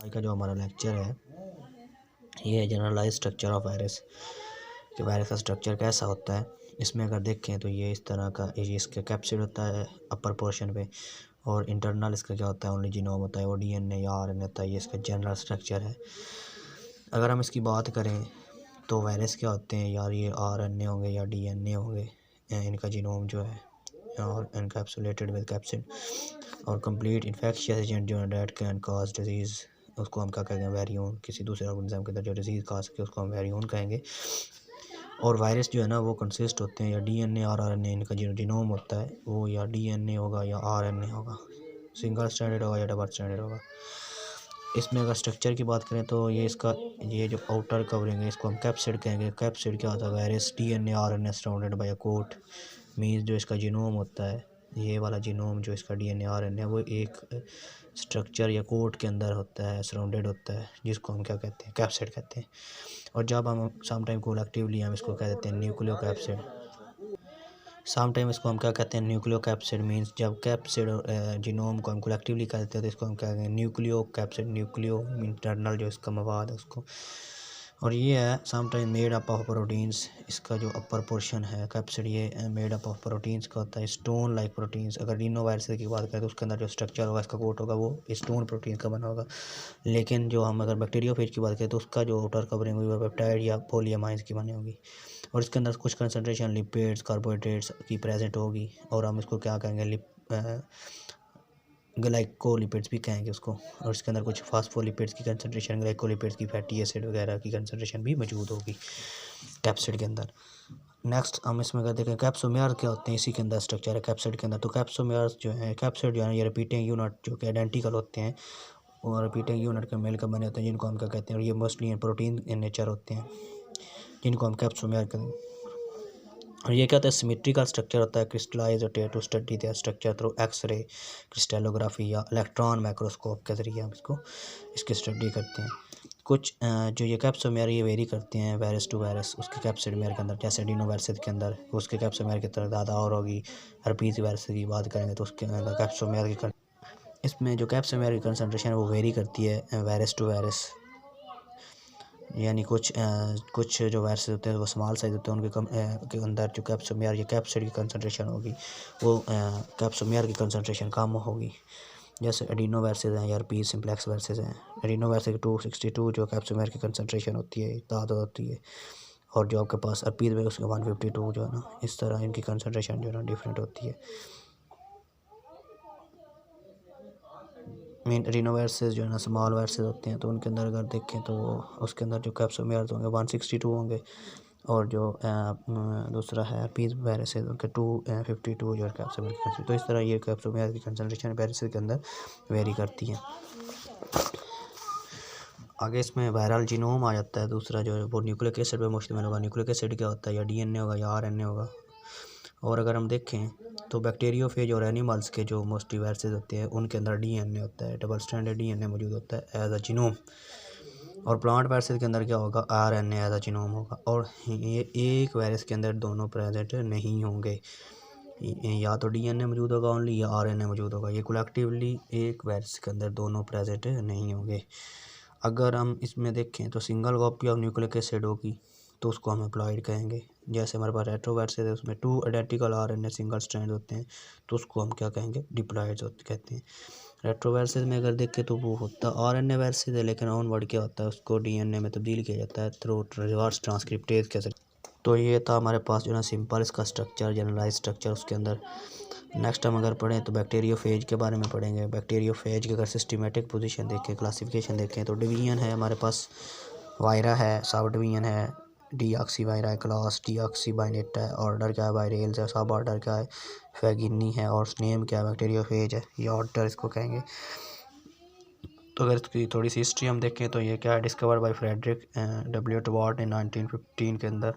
का जो हमारा लेक्चर है ये है जनरलाइज स्ट्रक्चर ऑफ वायरस कि वायरस का स्ट्रक्चर कैसा होता है। इसमें अगर देखें तो ये इस तरह का ये इसका कैप्सिड होता है अपर पोर्शन पे, और इंटरनल इसका क्या होता है ओनली जीनोम होता है, वो डीएनए या आरएनए होता है। ये इसका जनरल स्ट्रक्चर है। अगर हम इसकी बात करें तो वायरस क्या होते हैं यार, ये आरएनए होंगे या डीएनए होंगे, इनका जीनोम जो है और एनकैप्सुलेटेड विद कैप्सिड और कंप्लीट इन्फेक्शियस एजेंट जो है डेट कैन कॉज डिजीज़, उसको हम क्या कहेंगे वेरियोन। किसी दूसरे ऑर्गेनिज्म के अंदर जो डिजीज़ का सके उसको हम वेरियोन कहेंगे। और वायरस जो है ना वो कंसिस्ट होते हैं या डीएनए और आरएनए, इनका जो जीनोम होता है वो या डीएनए होगा या आरएनए होगा, सिंगल स्ट्रैंडेड होगा या डबल स्ट्रैंडेड होगा। इसमें अगर स्ट्रक्चर की बात करें तो ये इसका ये जो आउटर कवरिंग है इसको हम कैप्सिड कहेंगे। कैप्सिड क्या होता है, virus DNA RNA surrounded by a coat. Means जो इसका जीनोम होता है, ये वाला जीनोम जो इसका डीएनए आरएनए वो एक स्ट्रक्चर या कोट के अंदर होता है, सराउंडेड होता है, जिसको हम क्या कहते हैं, कैप्सिड कहते हैं। और जब हम समटाइम कोलेक्टिवली हम इसको कह देते हैं न्यूक्लियो कैप्सिड। समटाइम इसको हम क्या कहते हैं, न्यूक्लियो कैप्सिड। मीन्स जब कैप्सिड जीनोम को हम कलेक्टिवली कहते हैं तो इसको हम क्या कहेंगे, न्यूक्लियो कैप्सिड। न्यूक्लियो इंटरनल जो इसका मवाद है उसको। और ये है sometime made up of proteins. इसका जो अपर पोर्शन है कैप्सिड ये मेड अप ऑफ प्रोटीन्स का होता है, स्टोन लाइक प्रोटीन्स। अगर रीनोवायरस की बात करें तो उसके अंदर जो स्ट्रक्चर होगा इसका कोट होगा वो स्टोन प्रोटीन का बना होगा। लेकिन जो हम अगर बैक्टीरियोफेज की बात करें तो उसका जो आउटर कवरिंग हुई है पेप्टाइड या पॉलीअमाइंस की बनी होगी, और इसके अंदर कुछ कंसनट्रेशन लिपिड्स कार्बोहाइड्रेट्स की प्रेजेंट होगी, और हम इसको क्या कहेंगे, ग्लाइकोलिपिड्स भी कहेंगे उसको। और इसके अंदर कुछ फास्फोलिपिड्स की कंसनट्रेशन, ग्लाइकोलिपिड्स की, फैटी एसिड वगैरह की कंसनट्रेशन भी मौजूद होगी कैप्सिड के अंदर। नेक्स्ट हम इसमें अगर देखें कैप्सोमेयर क्या होते हैं, इसी के अंदर स्ट्रक्चर है कैप्सिड के अंदर। तो कैप्सोमेयर्स जो है कैप्सिड जो है ये रिपीटिंग यूनिट जो कि आइडेंटिकल होते हैं और रिपीटिंग यूनिट के मिलकर बने होते हैं, जिनको हम क्या कहते हैं, और ये मोस्टली प्रोटीन इन नेचर होते हैं, जिनको हम कैप्सोमेयर कहते हैं। और ये क्या होता है, सिमेट्रिकल स्ट्रक्चर होता है, क्रिस्टलाइज और to study the structure through X-ray crystallography या इलेक्ट्रॉन माइक्रोस्कोप के ज़रिए हम इसकी स्टडी करते हैं। कुछ जो ये कैप्सोमेयर ये वेरी करते हैं वायरस टू वायरस उसके कैप्सिडमेयर के अंदर। जैसे एडिनोवायरस के अंदर उसके कैप्सोमेयर की तादाद और होगी। हर्पीज वायरस की बात करेंगे तो उसके अंदर कैप्सोमेयर की इसमें जो कैप्सोमेयर की कंसनट्रेशन है वो वेरी करती है वायरस टू वायरस। यानी कुछ जो वायरस होते हैं वो स्मॉल साइज होते हैं, उनके के अंदर जो कैप्सोमेयर या कैप्सिड की कंसनट्रेशन होगी वो कैप्सोमेयर की कंसनट्रेशन कम होगी। जैसे एडिनो वायरसेस हैं या हर्पीज सिम्प्लेक्स वायरसेस हैं। एडिनो वायरस की 262 जो कैप्सोमेयर की कंसनट्रेशन होती है तादाद होती है, और जो आपके पास हर्पीज में उसका 152 जो है ना, इस तरह इनकी कंसनट्रेशन जो है ना डिफरेंट होती है। मेन रीनोवायरसेस जो है ना स्मॉल वायरसेस होते हैं, तो उनके अंदर अगर देखें तो उसके अंदर जो कैप्सोमेयर्स होंगे 162 होंगे, और जो दूसरा है हर्पीज वायरस है उनके 252 जो है कैप्सोमेयर की कंसनट्रेशन। तो इस तरह ये कैप्सोमेयर की कंसनट्रेशन वायरसेस के अंदर वेरी करती है। आगे इसमें वायरल जीनोम आ जाता है दूसरा, जो है वो न्यूक्लिक एसिड पे मुश्तमिल होगा। न्यूक्लिक एसिड क्या होता है, या डीएनए होगा या आरएनए होगा। और अगर हम देखें तो बैक्टीरियोफेज और एनिमल्स के जो मोस्टली वायरसेस होते हैं उनके अंदर डीएनए होता है, डबल स्ट्रैंडेड डीएनए मौजूद होता है एज अ जीनोम। और प्लांट वायरसेस के अंदर क्या होगा, आरएनए एज अ जीनोम होगा। और ये एक वायरस के अंदर दोनों प्रेजेंट नहीं होंगे, या तो डीएनए मौजूद होगा ओनली या आरएनए मौजूद होगा। ये कलेक्टिवली एक वायरस के अंदर दोनों प्रेजेंट नहीं होंगे। अगर हम इसमें देखें तो single copy of nucleic acid होगी तो उसको हम एप्लॉइड कहेंगे। जैसे हमारे पास रेट्रोवायरसेस है उसमें 2 आइडेंटिकल आरएनए सिंगल स्ट्रैंड होते हैं, तो उसको हम क्या कहेंगे, डिप्लॉइड्स होते कहते हैं। रेट्रोवायरसेस में अगर देखें तो वो होता आरएनए वायरसेस है, लेकिन ऑनवर्ड क्या होता है उसको डीएनए में तब्दील किया जाता है थ्रू रिवर्स ट्रांसक्रिप्टेज के जरिए। तो ये था हमारे पास जो है ना सिंपल इसका स्ट्रक्चर, जनरलाइज स्ट्रक्चर उसके अंदर। नेक्स्ट हम अगर पढ़ें तो बैक्टीरियोफेज के बारे में पढ़ेंगे। बैक्टीरियोफेज की अगर सिस्टमेटिक पोजीशन देखें, क्लासिफिकेशन देखें तो डिवीजन है हमारे पास, वायरा है, सब डिवीजन है, डीऑक्सी वायरा है, क्लास डीऑक्सी बाइनेटा है, ऑर्डर क्या है बायरेल्स है, सब ऑर्डर क्या है फैगिनी है, और नेम क्या है बैक्टीरियोफेज है, ये ऑर्डर इसको कहेंगे। तो अगर इसकी थोड़ी सी हिस्ट्री हम देखें तो ये क्या है, डिस्कवर्ड बाय फ्रेडरिक डब्ल्यू टवार्ट ने 1915 के अंदर।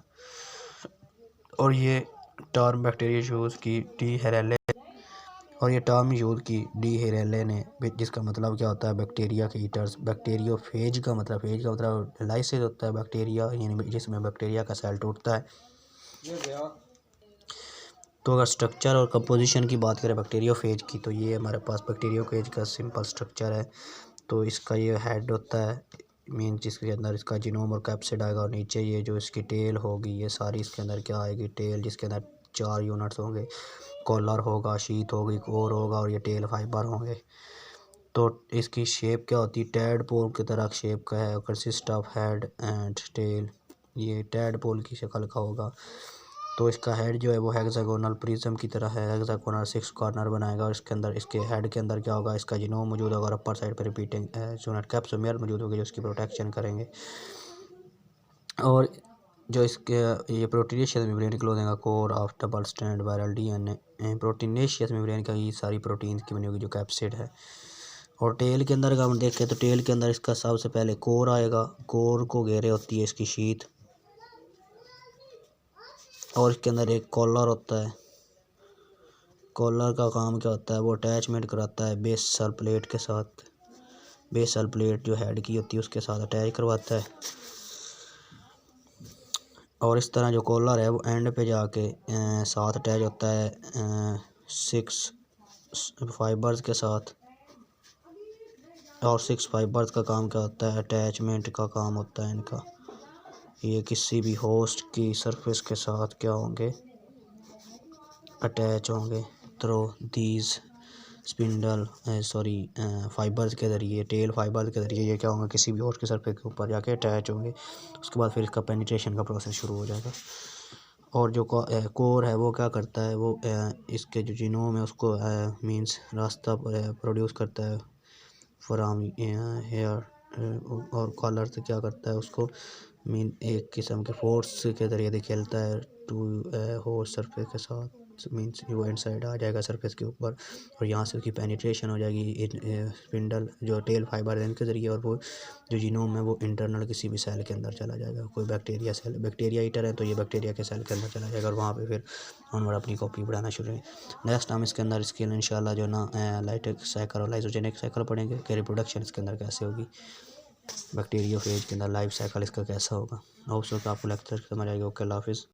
और ये टर्म बैक्टीरिया यूज़ की डी हेरेले, और ये टर्म यूज़ की डी हेरेले ने, जिसका मतलब क्या होता है बैक्टीरिया के ईटर्स। बैक्टीरियोफेज का मतलब लाइसिस होता है बैक्टीरिया, यानी जिसमें बैक्टीरिया का सेल टूटता है। तो अगर स्ट्रक्चर और कंपोजिशन की बात करें बैक्टीरियोफेज की तो ये हमारे पास बैक्टीरियोफेज का सिंपल स्ट्रक्चर है। तो इसका ये हेड होता है मेन, जिसके अंदर इसका जीनोम और कैप्सिड आएगा, और नीचे ये जो इसकी टेल होगी ये सारी इसके अंदर क्या आएगी, टेल, जिसके अंदर 4 यूनिट्स होंगे, कॉलर होगा, शीथ होगी, कोर होगा और ये टेल फाइबर होंगे। तो इसकी शेप क्या होती है, टैडपोल की तरह शेप का है, consist of head and tail, ये टैडपोल की शक्ल का होगा। तो इसका हेड जो है वो हेक्सागोनल प्रिज्म की तरह है, हेक्सागोनल 6 कॉर्नर बनाएगा, और इसके अंदर इसके हेड के अंदर क्या होगा, इसका जीनोम मौजूद होगा, और अपर साइड पर रिपीटिंग यूनिट कैप्सोमियर मौजूद होगी जो इसकी प्रोटेक्शन करेंगे। और जो इसके ये प्रोटीनेशियस मेम्ब्रेन क्लोज देगा, core of double strand viral DNA, proteinaceous membrane का ये सारी प्रोटीन की बनी होगी जो कैप्सिड है। और टेल के अंदर का हम देखें तो टेल के अंदर इसका सबसे पहले कोर आएगा, कोर को घेरे होती है इसकी शीथ, और इसके अंदर एक कॉलर होता है। कॉलर का काम क्या होता है, वो अटैचमेंट कराता है बेसल प्लेट के साथ, बेसल प्लेट जो हेड की होती है उसके साथ अटैच करवाता है। और इस तरह जो कॉलर है वो एंड पे जाके साथ अटैच होता है 6 फाइबर्स के साथ। और 6 फाइबर्स का काम क्या होता है, अटैचमेंट का काम होता है इनका, ये किसी भी होस्ट की सरफेस के साथ क्या होंगे, अटैच होंगे थ्रू दीज स्पिंडल फाइबर्स के ज़रिए, टेल फाइबर्स के ज़रिए ये क्या होंगे, किसी भी होस्ट की सरफेस के ऊपर जाके अटैच होंगे। उसके बाद फिर इसका पेनिट्रेशन का प्रोसेस शुरू हो जाएगा। और जो कोर है वो क्या करता है, वो इसके जो जीनोम है उसको मींस रास्ता प्रोड्यूस करता है फ्राम हेयर, और कॉलर से क्या करता है उसको मीन एक किस्म के फोर्स के ज़रिए खेलता है टू होस्ट सरफेस के साथ, मीन्स वो इनसाइड आ जाएगा सरफेस के ऊपर, और यहाँ से उसकी पेनिट्रेशन हो जाएगी स्पिंडल जो टेल फाइबर है इनके ज़रिए, और वो जो जीनोम है वो इंटरनल किसी भी सेल के अंदर चला जाएगा। कोई बैक्टीरिया सेल, बैक्टीरिया ईटर है तो ये बैक्टीरिया के सेल के अंदर चला जाएगा, और वहाँ पे फिर ऑनवर्ड अपनी कॉपी बढ़ाना शुरू है। नेक्स्ट हम इसके अंदर इसके इंशाल्लाह जो ना लाइटिक साइकिल और लाइसोजेनिक साइकिल पढ़ेंगे कि रिप्रोडक्शन इसके अंदर कैसे होगी, बैक्टीरियोफेज के अंदर लाइफ साइकिल इसका कैसा होगा। होप सो कि आपको लेक्चर समझ आएगा। ओके, अल्लाह हाफिज़।